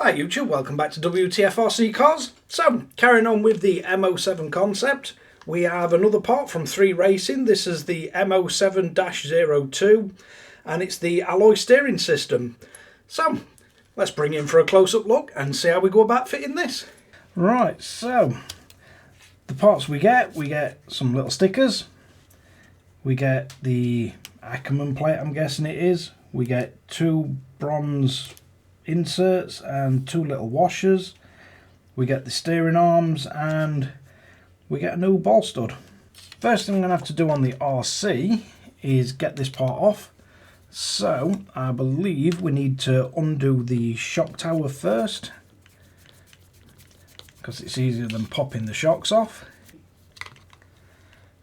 Hi YouTube, welcome back to Wtf Rc Cars. So, carrying on with the M07 concept, we have another part from 3 Racing. This is the M07-02 and it's the alloy steering system. So, let's bring in for a close-up look and see how we go about fitting this. Right, so the parts we get some little stickers. We get the Ackerman plate, I'm guessing it is. We get 2 bronze inserts and 2 little washers. We get the steering arms and we get a new ball stud. First thing I'm going to have to do on the RC is get this part off. So I believe we need to undo the shock tower first, because it's easier than popping the shocks off.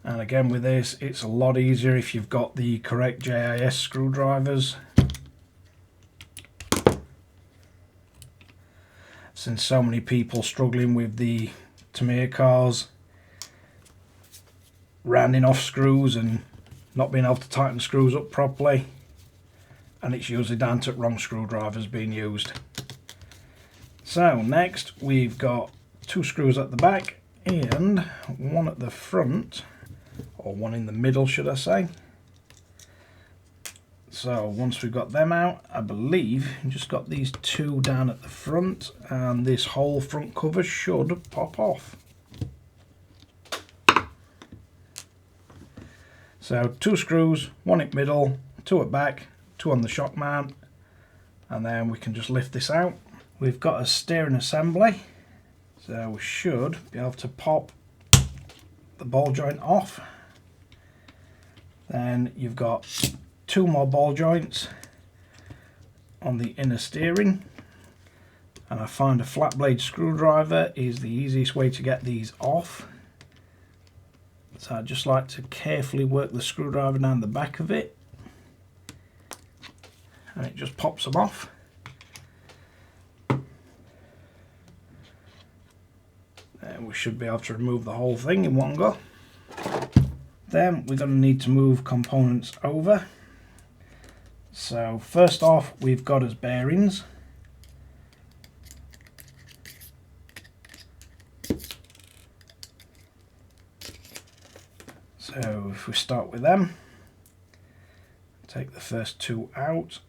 And again with this, it's a lot easier if you've got the correct JIS screwdrivers, since so many people struggling with the Tamiya cars, rounding off screws and not being able to tighten screws up properly, and it's usually down to wrong screwdrivers being used. So next we've got 2 screws at the back and 1 at the front, or 1 in the middle should I say. So once we've got them out, I believe we've just got these 2 down at the front and this whole front cover should pop off. So 2 screws, 1 in the middle, 2 at back, 2 on the shock mount, and then we can just lift this out. We've got a steering assembly, so we should be able to pop the ball joint off. Then you've got 2 more ball joints on the inner steering, and I find a flat blade screwdriver is the easiest way to get these off. So I just like to carefully work the screwdriver down the back of it and it just pops them off. And we should be able to remove the whole thing in one go. Then we're going to need to move components over. So first off, we've got as bearings. So if we start with them, take the first 2 out.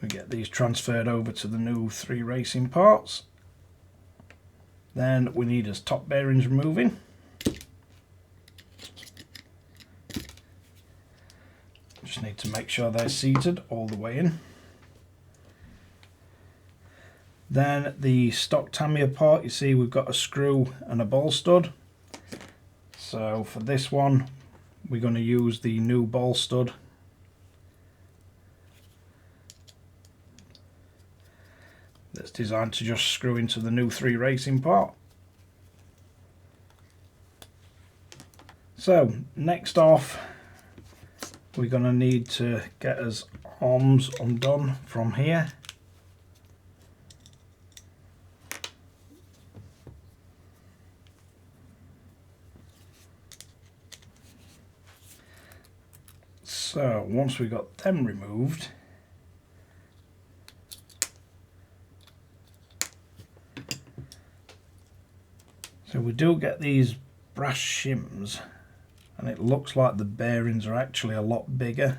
We get these transferred over to the new 3 Racing parts. Then we need as top bearings removing. Just need to make sure they're seated all the way in. Then the stock Tamiya part, you see we've got a screw and a ball stud. So for this one we're going to use the new ball stud. That's designed to just screw into the new 3 Racing part. So next off, we're going to need to get us arms undone from here. So once we got them removed, so we do get these brass shims, and it looks like the bearings are actually a lot bigger,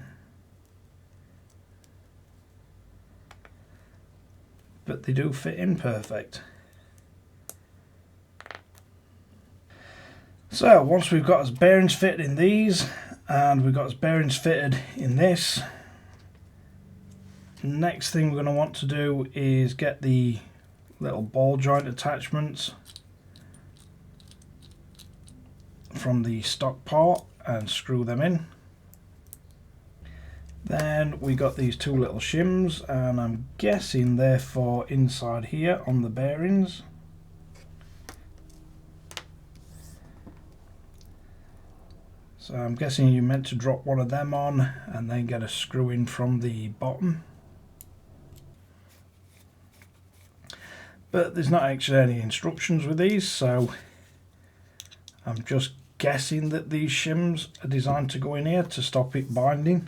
but they do fit in perfect. So once we've got our bearings fitted in these and we've got our bearings fitted in this, next thing we're going to want to do is get the little ball joint attachments from the stock part and screw them in. Then we got these 2 little shims, and I'm guessing they're for inside here on the bearings. So I'm guessing you're meant to drop one of them on and then get a screw in from the bottom. But there's not actually any instructions with these, so I'm just guessing that these shims are designed to go in here to stop it binding.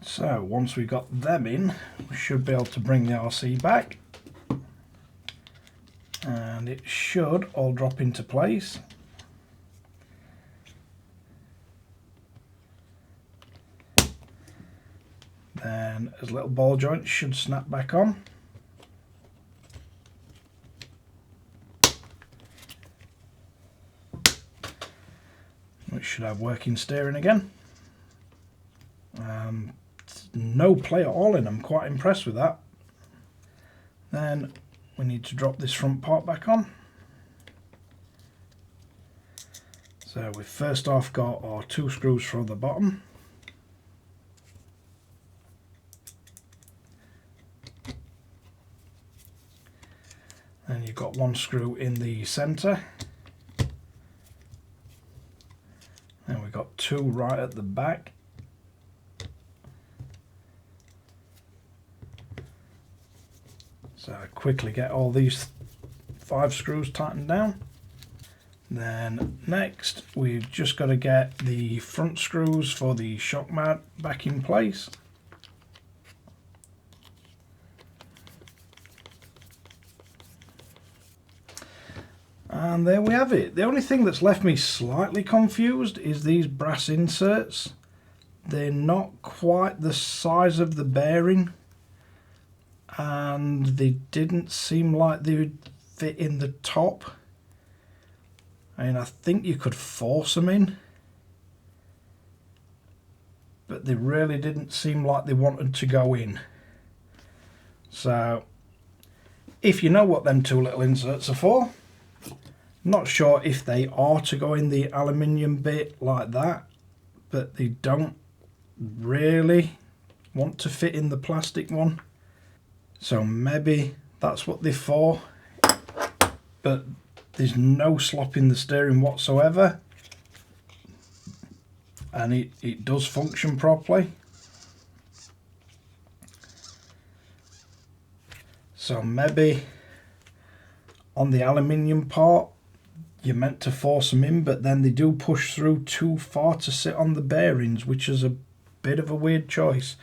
So once we've got them in, we should be able to bring the RC back, and it should all drop into place. Then as little ball joints should snap back on. We should have working steering again. No play at all in them, quite impressed with that. Then we need to drop this front part back on. So we've first off got our 2 screws from the bottom. Then you've got 1 screw in the centre. Then we've got 2 right at the back. So quickly get all these 5 screws tightened down. Then next we've just got to get the front screws for the shock mount back in place. And there we have it. The only thing that's left me slightly confused is these brass inserts. They're not quite the size of the bearing, and they didn't seem like they would fit in the top. I mean, I think you could force them in, but they really didn't seem like they wanted to go in. So if you know what them 2 little inserts are for, not sure if they are to go in the aluminium bit like that, but they don't really want to fit in the plastic one. So maybe that's what they're for, but there's no slop in the steering whatsoever, and it does function properly. So maybe on the aluminium part you're meant to force them in, but then they do push through too far to sit on the bearings, which is a bit of a weird choice.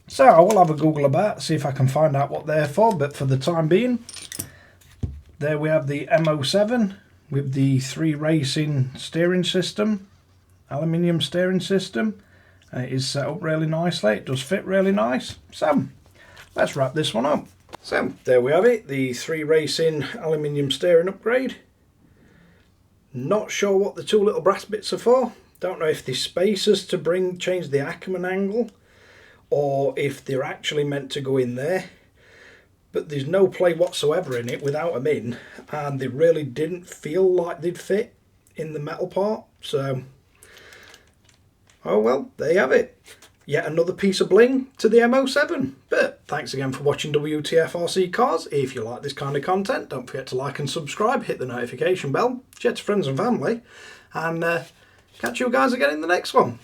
So I will have a Google about, see if I can find out what they're for, but for the time being, there we have the M07 with the 3 racing steering system, aluminium steering system. It is set up really nicely, it does fit really nice. So let's wrap this one up. So there we have it, the 3 racing aluminium steering upgrade. Not sure what the 2 little brass bits are for. Don't know if they're spacers to change the Ackerman angle, or if they're actually meant to go in there. But there's no play whatsoever in it without them in, and they really didn't feel like they'd fit in the metal part. So, oh well, there you have it. Yet another piece of bling to the M07. But thanks again for watching WTF Rc Cars. If you like this kind of content, don't forget to like and subscribe, hit the notification bell, share to friends and family, and catch you guys again in the next one.